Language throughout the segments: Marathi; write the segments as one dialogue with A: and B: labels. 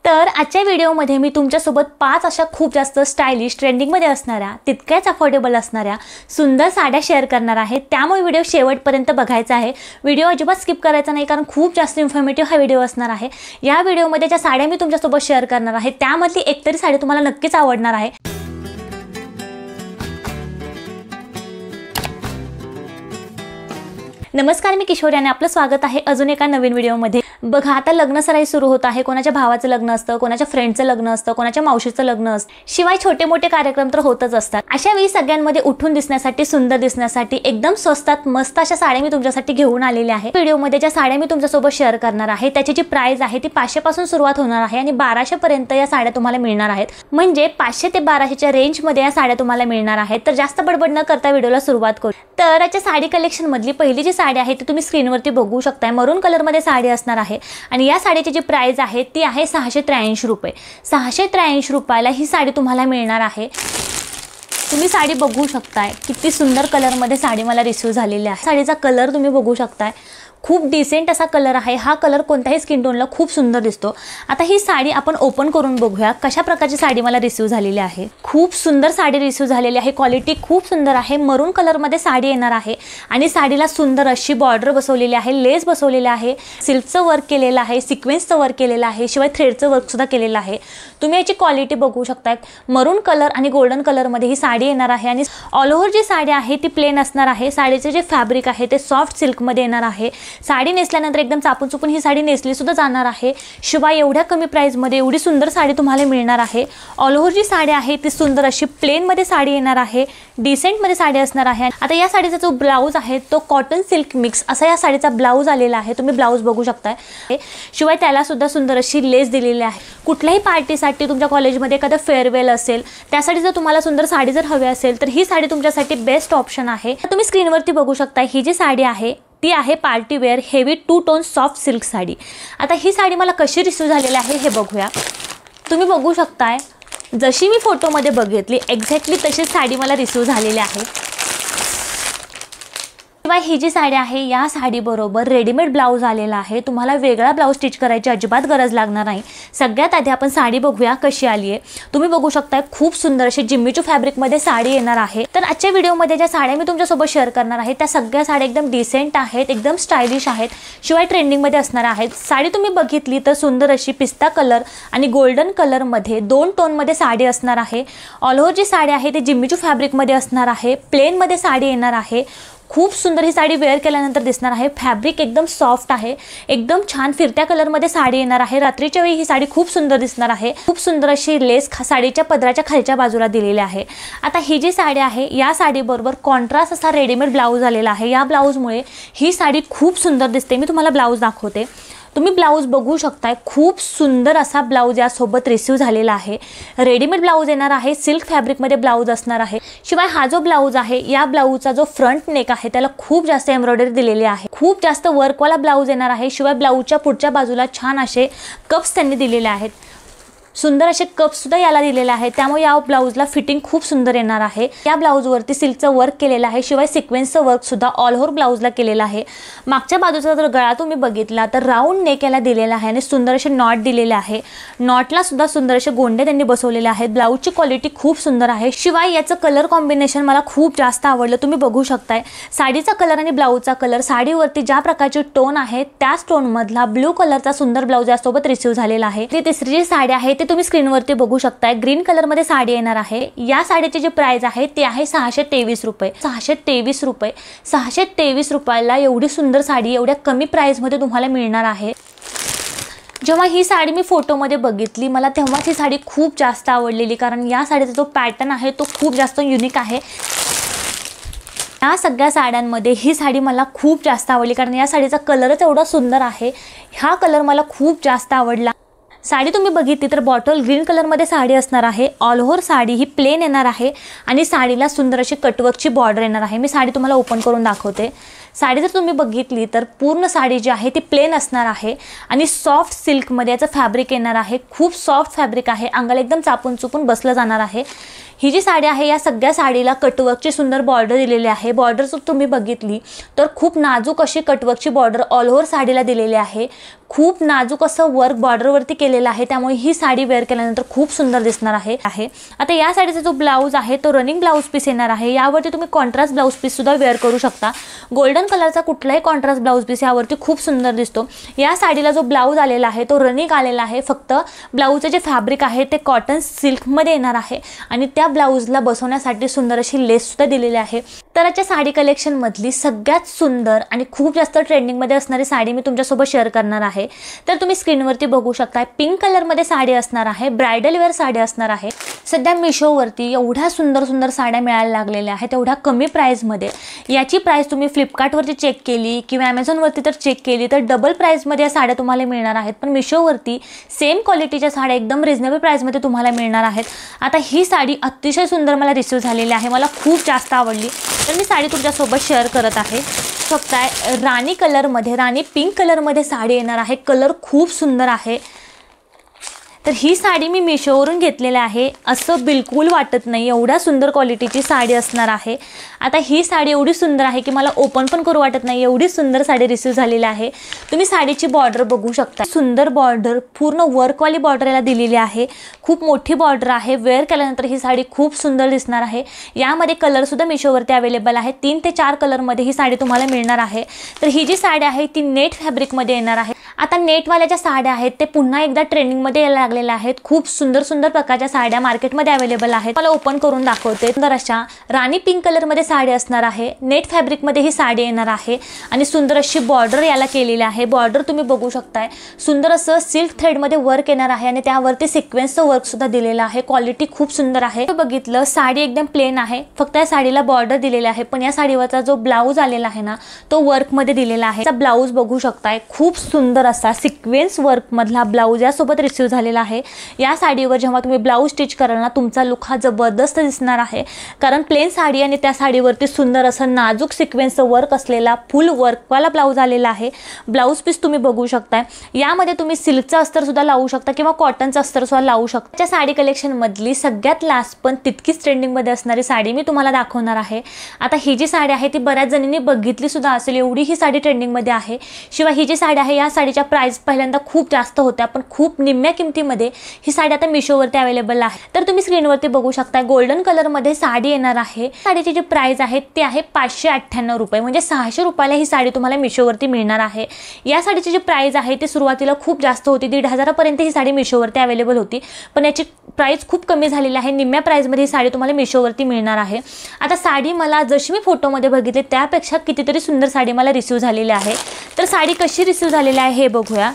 A: तर आजच्या व्हिडिओमध्ये मी तुमच्यासोबत 5 अशा खूप जास्त स्टाइलिश ट्रेंडिंगमध्ये असणाऱ्या तितक्याच अफोर्डेबल असणाऱ्या सुंदर साड्या शेअर करणार आहे। त्यामुळे व्हिडिओ शेवटपर्यंत बघायचा आहे। व्हिडिओ अजिबात स्किप करायचा नाही कारण खूप जास्त इन्फॉर्मेटिव्ह हा व्हिडिओ असणार आहे। या व्हिडिओमध्ये ज्या साड्या मी तुमच्यासोबत शेअर करणार आहे त्यामधली एकतरी साडी तुम्हाला नक्कीच आवडणार आहे। नमस्कार, मी किशोरी आणि आपलं स्वागत आहे अजून एका नवीन व्हिडिओमध्ये। बघा, आता लग्न सराई सुरू होत आहे। कोणाच्या भावाचं लग्न असतं, कोणाच्या फ्रेंडचं लग्न असतं, कोणाच्या मावशीचं लग्न असतं, शिवाय छोटे मोठे कार्यक्रम तर होतच असतात। अशा वेळी सगळ्यांमध्ये उठून दिसण्यासाठी, सुंदर दिसण्यासाठी एकदम स्वस्तात मस्त अशा साड्या मी तुमच्यासाठी घेऊन आलेले आहे। व्हिडिओमध्ये ज्या साड्या मी तुमच्यासोबत शेअर करणार आहे त्याची जी प्राइस आहे ती 500 पासून सुरुवात होणार आहे आणि 1200 पर्यंत या साड्या तुम्हाला मिळणार आहेत। म्हणजे 500 ते 1200 च्या रेंजमध्ये या साड्या तुम्हाला मिळणार आहेत। तर जास्त बडबड न करता व्हिडिओला सुरुवात करू। तर याच्या साडी कलेक्शन मधली पहिली जी साडी आहे ती तुम्ही स्क्रीनवरती बघू शकताय। मरून कलर मध्ये साडी असणार आहे आणि या साडीची जी प्राइस आहे ती आहे 683 रुपये। 683 रुपयाला ही साडी तुम्हाला मिळणार आहे। तुम्ही साडी बघू शकताय, किती सुंदर कलर मध्ये साडी मला रिसीव्ह झालेली आहे। साडीचा कलर तुम्ही बघू शकताय, खूप डिसेंट असा कलर आहे। हा कलर कोणत्याही स्किन टोनला खूप सुंदर दिसतो। आता ही साडी आपण ओपन करून बघूया कशा प्रकारची साडी मला रिसीव्ह झालेली आहे। खूप सुंदर साडी रिसीव्ह झालेली आहे। क्वालिटी खूप सुंदर आहे। मरून कलर मध्ये साडी येणार आहे आणि साडीला सुंदर अशी बॉर्डर बसवलेली आहे, लेस बसवलेले आहे, सिल्कचं वर्क केलेलं आहे, सिक्वेन्सचं वर्क केलेलं आहे, शिवाय थ्रेडचं वर्क सुद्धा केलेलं आहे। तुम्ही याची क्वालिटी बघू शकताय। मरून कलर आणि गोल्डन कलर मध्ये ही साडी येणार आहे आणि ऑल ओव्हर जी साडी आहे ती प्लेन असणार आहे। साडीचे जे फॅब्रिक आहे ते सॉफ्ट सिल्क मध्ये येणार आहे। साडी नेसल्यानंतर एकदम चापून चुपून ही साडी नेसली सुद्धा जाणार आहे। शिवाय एवढ्या कमी प्राइस मध्ये एवढी सुंदर साडी तुम्हाला मिळणार आहे। ऑल ओव्हर जी साडी आहे ती सुंदर अशी प्लेन मध्ये साडी येणार आहे, डिसेंट मध्ये साडी असणार आहे। आता या साडीचा जो ब्लाउज आहे तो कॉटन सिल्क मिक्स असा या साडीचा ब्लाउज आलेला आहे। तुम्ही ब्लाउज बघू शकताय। शिवाय त्याला सुद्धा सुंदर अशी लेस दिलेली आहे। कुठल्याही पार्टीसाठी, तुमच्या कॉलेजमध्ये एखादा फेअरवेल असेल त्यासाठी जर तुम्हाला सुंदर साडी जर हवी असेल तर ही साडी तुमच्यासाठी बेस्ट ऑप्शन आहे। तुम्ही स्क्रीनवरती बघू शकताय ही जी साडी आहे ती आहे party wear heavy 2 tone soft silk sari. आता ही साडी मला कशी रिसीव्ह झालेली आहे हे बघूया। तुम्ही बघू शकताय, जशी मी फोटोमध्ये बघितली एक्झॅक्टली तशीच साडी मला रिसीव्ह झालेली आहे। शिवाय ही जी साडी आहे या साडी बरोबर रेडीमेड ब्लाउज आलेला आहे। तुम्हाला वेगळा ब्लाउज स्टिच करायची अजिबात गरज लागणार नाही। सगळ्यात आधी आपण साडी बघूया कशी आली आहे। तुम्ही बघू शकताय, खूप सुंदर अशी जिम्मीचू फॅब्रिक मध्ये साडी येणार आहे। तर आजच्या व्हिडिओमध्ये ज्या साड्या मी तुमच्यासोबत शेअर करणार आहे त्या सगळ्या साड्या एकदम डिसेंट आहेत, एकदम स्टायलिश आहेत, शिवाय ट्रेंडिंग मध्ये असणार आहेत। साडी तुम्ही बघितली तर सुंदर अशी पिस्ता कलर आणि गोल्डन कलर मध्ये 2 टोन मध्ये साडी असणार आहे। ऑल ओव्हर जी साडी आहे ती जिम्मीचू फॅब्रिक मध्ये असणार आहे, प्लेन मध्ये साडी येणार आहे। खूप सुंदर ही साडी वेअर केल्यानंतर दिसणार आहे। फॅब्रिक एकदम सॉफ्ट आहे, एकदम छान फिरत्या कलर मध्ये साडी येणार आहे। रात्रीच्या वेळी ही साडी खूप सुंदर दिसणार आहे। खूप सुंदर अशी लेस साडीच्या पदराच्या खालच्या बाजूला दिलेली आहे। आता ही जी साडी आहे या साडी बरोबर कॉन्ट्रास्ट असा रेडीमेड ब्लाउज आलेला आहे। या ब्लाउजमुळे ही साडी खूप सुंदर दिसते। मी तुम्हाला ब्लाउज दाखवते। तुम्ही ब्लाउज बघू शकताय, खूप सुंदर असा ब्लाउज यासोबत रिसीव्ह झालेला आहे। रेडीमेड ब्लाउज येणार आहे, सिल्क फॅब्रिकमध्ये ब्लाउज असणार आहे। शिवाय हा जो ब्लाउज आहे या ब्लाउजचा जो फ्रंट नेक आहे त्याला खूप जास्त एम्ब्रॉयडरी दिलेली आहे। खूप जास्त वर्कवाला ब्लाउज येणार आहे। शिवाय ब्लाउजच्या पुढच्या बाजूला छान असे कप्स त्यांनी दिलेले आहेत। सुंदर असे कप सुद्धा याला दिलेले आहेत, त्यामुळे या ब्लाउजला फिटिंग खूप सुंदर येणार आहे। या ब्लाउजवरती सिल्कचं वर्क केलेलं आहे, शिवाय सिक्वेन्सचं वर्क सुद्धा ऑल ओव्हर ब्लाउजला केलेलं आहे। मागच्या बाजूचा जर गळा तुम्ही बघितला तर राऊंड नेक याला दिलेला आहे आणि सुंदर असे नॉट दिलेले आहे। नॉटला सुद्धा सुंदर असे गोंडे त्यांनी बसवलेले आहेत। ब्लाउजची क्वालिटी खूप सुंदर आहे। शिवाय याचं कलर कॉम्बिनेशन मला खूप जास्त आवडलं। तुम्ही बघू शकताय, साडीचा कलर आणि ब्लाउजचा कलर, साडीवरती ज्या प्रकारचे टोन आहे त्याच टोन मधला ब्लू कलरचा सुंदर ब्लाउज यासोबत रिसीव्ह झालेला आहे। ती तिसरी जी साडी आहे तुम्ही स्क्रीनवरती बघू शकताय, ग्रीन कलर मध्ये साडी येणार आहे। या साडीची जी प्राइस आहे ती आहे 623 रुपये। 623 रुपये 623 रुपयाला एवढी सुंदर साडी एवढ्या कमी प्राइस मध्ये तुम्हाला मिळणार आहे। जेव्हा ही साडी मी फोटोमध्ये बघितली मला तेव्हाच ही साडी खूप जास्त आवडलेली, कारण या साडीचा जो पॅटर्न आहे तो खूप जास्त युनिक आहे। या सगळ्या साड्यांमध्ये ही साडी मला खूप जास्त आवडली, कारण या साडीचा कलरच एवढा सुंदर आहे। हा कलर मला खूप जास्त आवडला। साडी तुम्ही बघितली तर बॉटल ग्रीन कलर मध्ये साडी असणार आहे। ऑल ओव्हर साडी ही प्लेन येणार आहे आणि साडीला सुंदर अशी कटवर्कची बॉर्डर येणार आहे। मी साडी तुम्हाला ओपन करून दाखवते। साडी जर तुम्ही बघितली तर पूर्ण साडी जी आहे ती प्लेन असणार आहे आणि सॉफ्ट सिल्कमध्ये याचं फॅब्रिक येणार आहे। खूप सॉफ्ट फॅब्रिक आहे, अंगाला एकदम चापून चुपून बसलं जाणार आहे। ही जी साडी आहे या सगळ्या साडीला कटवर्कची सुंदर बॉर्डर दिलेली आहे। बॉर्डर जर तुम्ही बघितली तर खूप नाजूक अशी कटवर्कची बॉर्डर ऑल ओव्हर साडीला दिलेली आहे। खूप नाजूक असं वर्क बॉर्डरवरती केलेलं आहे, त्यामुळे ही साडी वेअर केल्यानंतर खूप सुंदर दिसणार आहे। आता या साडीचा जो ब्लाऊज आहे तो रनिंग ब्लाऊज पीस येणार आहे। यावरती तुम्ही कॉन्ट्रास्ट ब्लाऊज पीस सुद्धा वेअर करू शकता। गोल्डन कलरचा कुठलाही कॉन्ट्रास्ट ब्लाऊज पीस यावरती खूप सुंदर दिसतो। या साडीला जो ब्लाऊज आलेला आहे तो रनिंग आलेला आहे, फक्त ब्लाऊजचे जे फॅब्रिक आहे ते कॉटन सिल्कमध्ये येणार आहे आणि त्या ब्लाऊजला बसवण्यासाठी सुंदर अशी लेस सुद्धा दिलेली आहे। तर आजच्या साडी कलेक्शन मधली सगळ्यात सुंदर आणि खूप जास्त ट्रेंडिंगमध्ये असणारी साडी मी तुमच्यासोबत शेअर करणार आहे। तर तुम्ही स्क्रीनवरती बघू शकता, पिंक कलरमध्ये साडी असणार आहे, ब्रायडल वेअर साडी असणार आहे। सध्या मिशोवरती एवढ्या सुंदर सुंदर साड्या मिळायला लागलेल्या आहेत तेवढ्या कमी प्राइसमध्ये। याची प्राइस तुम्ही फ्लिपकार्टवरती चेक केली किंवा ॲमेझॉनवरती तर चेक केली तर डबल प्राइसमध्ये या साड्या तुम्हाला मिळणार आहेत, पण मिशोवरती सेम क्वालिटीच्या साड्या एकदम रिजनेबल प्राइसमध्ये तुम्हाला मिळणार आहेत। आता ही साडी अतिशय सुंदर मला रिसीव्ह झालेली आहे, मला खूप जास्त आवडली, तर मी साडी तुमच्यासोबत शेअर करत आहे। बघताय राणी कलरमध्ये, राणी पिंक कलरमध्ये साडी येणार आहे। कलर खूप सुंदर आहे। तर ही साडी मी मिशोवरून घेतलेली आहे, असं बिलकुल वाटत नाही, एवढ्या सुंदर क्वालिटीची साडी असणार आहे। आता ही साडी एवढी सुंदर आहे की मला ओपन पण करू वाटत नाही, एवढी सुंदर साडी रिसीव्ह झालेली आहे। तुम्ही साडीची बॉर्डर बघू शकता, सुंदर बॉर्डर, पूर्ण वर्कवाली बॉर्डर याला दिलेली आहे। खूप मोठी बॉर्डर आहे, वेअर केल्यानंतर ही साडी खूप सुंदर दिसणार आहे। यामध्ये कलर सुद्धा मिशोवरती अवेलेबल आहे, 3 ते 4 कलरमध्ये ही साडी तुम्हाला मिळणार आहे। तर ही जी साडी आहे ती नेट फॅब्रिकमध्ये येणार आहे। आता नेटवाल्या ज्या साड्या आहेत ते पुन्हा एकदा ट्रेंडिंगमध्ये यायला लागलेल्या आहेत। खूप सुंदर सुंदर प्रकारच्या साड्या मार्केटमध्ये अवेलेबल आहेत, मला ओपन करून दाखवते। सुंदर अशा राणी पिंक कलरमध्ये साडी असणार आहे, नेट फॅब्रिकमध्ये ही साडी येणार आहे आणि सुंदर अशी बॉर्डर याला केलेली आहे। बॉर्डर तुम्ही बघू शकताय, सुंदर असं सिल्क थ्रेडमध्ये वर्क येणार आहे आणि त्यावरती सिक्वेन्सचं वर्क सुद्धा दिलेलं आहे। क्वालिटी खूप सुंदर आहे। बघितलं साडी एकदम प्लेन आहे, फक्त या साडीला बॉर्डर दिलेली आहे, पण या साडीवरचा जो ब्लाऊज आलेला आहे ना तो वर्कमध्ये दिलेला आहे। ब्लाऊज बघू शकताय, खूप सुंदर असा सिक्वेन्स वर्क मधला ब्लाऊज यासोबत रिसीव्ह झालेला आहे। या साडीवर जेव्हा तुम्ही ब्लाऊज स्टिच कराल ना तुमचा लुक हा जबरदस्त दिसणार आहे, कारण प्लेन साडी आणि त्या साडीवरती सुंदर असं नाजूक सिक्वेन्सचं वर्क असलेला फुल वर्कवाला ब्लाऊज आलेला आहे। ब्लाऊज पीस तुम्ही बघू शकताय, यामध्ये तुम्ही सिल्कचं अस्तर सुद्धा लावू शकता किंवा कॉटनचं अस्तर सुद्धा लावू शकता। त्या साडी कलेक्शन मधली सगळ्यात लास्ट पण तितकीच ट्रेंडिंगमध्ये असणारी साडी मी तुम्हाला दाखवणार आहे। आता ही जी साडी आहे ती बऱ्याच जणींनी बघितली सुद्धा असेल, एवढी ही साडी ट्रेंडिंगमध्ये आहे। शिवाय ही जी साडी आहे या साडीच्या प्राइस पहिल्यांदा खूप जास्त होत्या, पण खूप निम्म्या किमतीमध्ये ही साडी आता मिशोवरती अवेलेबल आहे। तर तुम्ही स्क्रीनवरती बघू शकता, गोल्डन कलरमध्ये साडी येणार आहे। साडीची जी प्राइस आहे ती आहे 598 रुपये, म्हणजे 600 रुपयाला ही साडी तुम्हाला मिशोवरती मिळणार आहे। या साडीची जी प्राइस आहे ती सुरुवातीला खूप जास्त होती, 1,500 पर्यंत ही साडी मिशोवरती अवेलेबल होती, पण याची प्राइस खूप कमी झालेली आहे। निम्म्या प्राइसमध्ये ही साडी तुम्हाला मिशोवरती मिळणार आहे। आता साडी मला जशी मी फोटोमध्ये बघितली त्यापेक्षा कितीतरी सुंदर साडी मला रिसीव्ह झालेली आहे। तर साडी कशी रिसीव्ह झालेली आहे हे बघूया।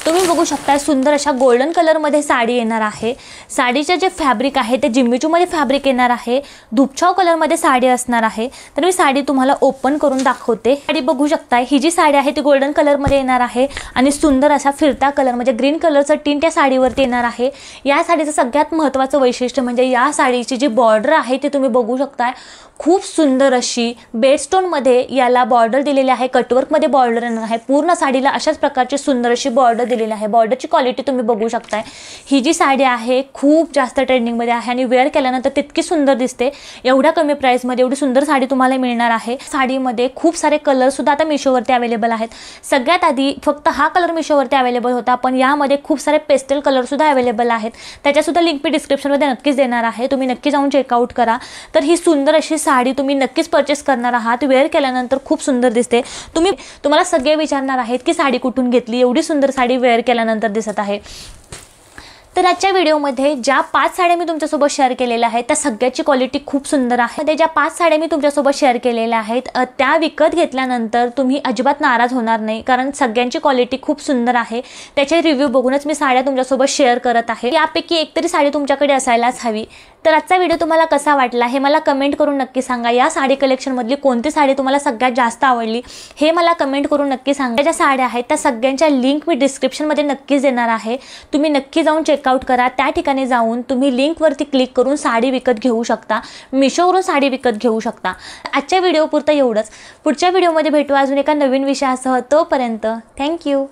A: तुम्ही बघू शकता, सुंदर अशा गोल्डन कलरमध्ये साडी येणार आहे। साडीचे जे फॅब्रिक आहे ते जिम्मीचूमध्ये फॅब्रिक येणार आहे। धुपछाव कलरमध्ये साडी असणार आहे। तर मी साडी तुम्हाला ओपन करून दाखवते। साडी बघू शकता, ही जी साडी आहे ती गोल्डन कलरमध्ये येणार आहे आणि सुंदर असा फिरता कलर म्हणजे ग्रीन कलरचं टिंट या साडीवरती येणार आहे। या साडीचं सगळ्यात महत्त्वाचं वैशिष्ट्य म्हणजे या साडीची जी बॉर्डर आहे ती तुम्ही बघू शकता, खूप सुंदर अशी बेडस्टोनमध्ये याला बॉर्डर दिलेली आहे, कटवर्कमध्ये बॉर्डर येणार आहे। पूर्ण साडीला अशाच प्रकारची सुंदर अशी बॉर्डर दिलेली आहे। बॉर्डरची क्वालिटी तुम्ही बघू शकताय। ही जी साडी आहे खूप जास्त ट्रेंडिंगमध्ये आहे आणि वेअर केल्यानंतर तितकी सुंदर दिसते। एवढ्या कमी प्राइसमध्ये एवढी सुंदर साडी तुम्हाला मिळणार आहे। साडीमध्ये खूप सारे कलर सुद्धा आता मिशोवरती अवेलेबल आहेत। सगळ्यात आधी फक्त हा कलर मिशोवरती अवेलेबल होता, पण यामध्ये खूप सारे पेस्टल कलर सुद्धा अवेलेबल आहेत। त्याच्यासुद्धा लिंक मी डिस्क्रिप्शनमध्ये नक्कीच देणार आहे, तुम्ही नक्की जाऊन चेकआउट करा। तर ही सुंदर अशी साडी तुम्ही नक्कीच परचेस करणार आहात, वेअर केल्यानंतर खूप सुंदर दिसते। तुम्हाला सगळे विचारणार आहेत की साडी कुठून घेतली, एवढी सुंदर साडी वेअर केल्यानंतर दिसत आहे। तर आजच्या व्हिडिओमध्ये ज्या 5 साड्या मी तुमच्यासोबत शेअर केलेल्या आहेत त्या सगळ्याची क्वालिटी खूप सुंदर आहे। त्या ज्या 5 साड्या मी तुमच्यासोबत शेअर केलेल्या आहेत त्या विकत घेतल्यानंतर तुम्ही अजिबात नाराज होणार नाही, कारण सगळ्यांची क्वालिटी खूप सुंदर आहे। त्याचे रिव्ह्यू बघूनच मी साड्या तुमच्यासोबत शेअर करत आहे। यापैकी एक तरी साडी तुमच्याकडे असायलाच हवी। तर आजचा व्हिडिओ तुम्हाला कसा वाटला हे मला कमेंट करून नक्की सांगा। या साडी कलेक्शनमधली कोणती साडी तुम्हाला सगळ्यात जास्त आवडली हे मला कमेंट करून नक्की सांगा। ज्या साड्या आहेत त्या सगळ्यांच्या लिंक मी डिस्क्रिप्शनमध्ये नक्कीच देणार आहे, तुम्ही नक्की जाऊन चेकआउट करा। त्या ठिकाणी जाऊन तुम्ही लिंकवरती क्लिक करून साडी विकत घेऊ शकता, मिशोवरून साडी विकत घेऊ शकता। आजच्या व्हिडिओपुरतं एवढंच, पुढच्या व्हिडिओमध्ये भेटू अजून एका नवीन विषयासह। तोपर्यंत थँक्यू।